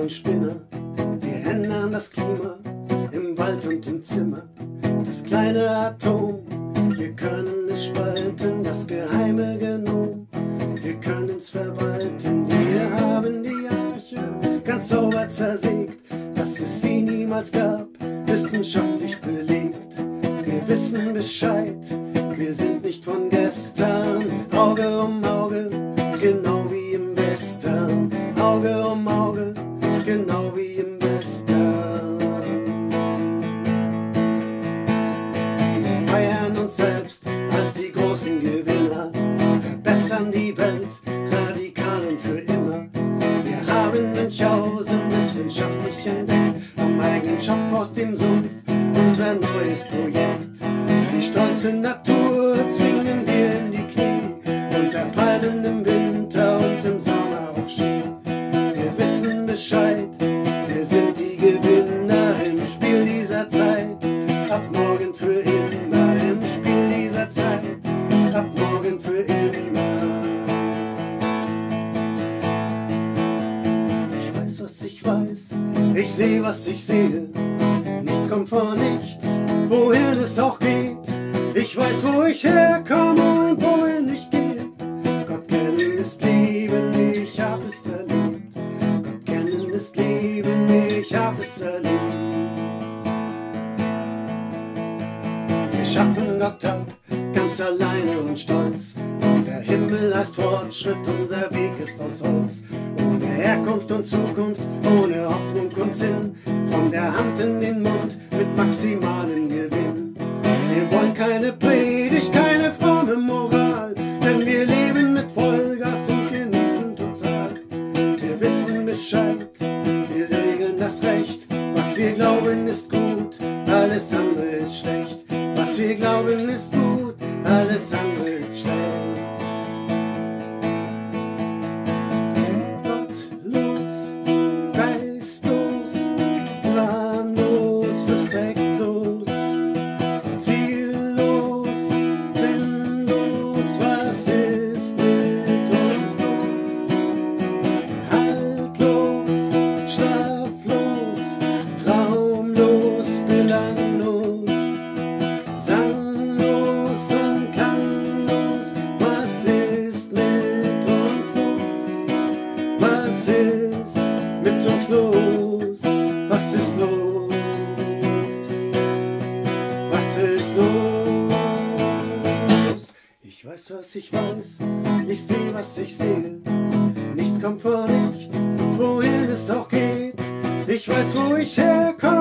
neuen Spinner. Wir ändern das Klima im Wald und im Zimmer. Das kleine Atom, wir können es spalten, das geheime Genom. Wir können's verwalten, wir haben die Arche ganz sauber zersägt, dass es sie niemals gab, wissenschaftlich belegt. Wir wissen Bescheid, wir sind nicht von gestern. Auge um Auge, genau wie im Western. Auge um Auge, genau wie im Western. Wir feiern uns selbst als die großen Gewinner, verbessern die Welt radikal und für immer. Wir haben Münchhausen wissenschaftlich entdeckt, am eigenen Schopf aus dem Sumpf unser neues Projekt. Die stolze Natur zwingen wir in die Knie, unter Palmen im Winter und im Sommer auf Ski. Wir wissen Bescheid, wir sind die Gewinner im Spiel dieser Zeit, ab morgen für immer, im Spiel dieser Zeit, ab morgen für immer. Ich weiß, was ich weiß, ich sehe, was ich sehe, nichts kommt von nichts, wohin es auch geht. Ich weiß, wo ich herkomme und wohin ich gehe. Gott kennen ist Leben, ich hab es erlebt. Gott kennen ist Leben, ich hab es erlebt. Wir schaffen Gott ab, ganz alleine und stolz. Unser Himmel heißt Fortschritt, unser Weg ist aus Holz. Ohne Herkunft und Zukunft, ohne Hoffnung und Sinn. Von der Hand in den Mund, mit maximalem Gewinn. Wir wollen keine Predigt, keine fromme Moral, denn wir leben mit Vollgas und genießen total. Wir wissen Bescheid, wir regeln das Recht. Was wir glauben ist gut, alles andere ist schlecht. Was wir glauben ist gut, alles andere ist schlecht. Gottlos, geistlos, planlos, respektlos, ziellos, sinnlos, was ist mit uns los? Haltlos, schlaflos, traumlos, belanglos, sanglos und klanglos, was ist mit uns los? Was ist mit uns los? Was ist los? Was ist los? Ich weiß, was ich weiß, ich sehe, was ich sehe. Nichts kommt von nichts, wohin es auch geht. Ich weiß, wo ich herkomme.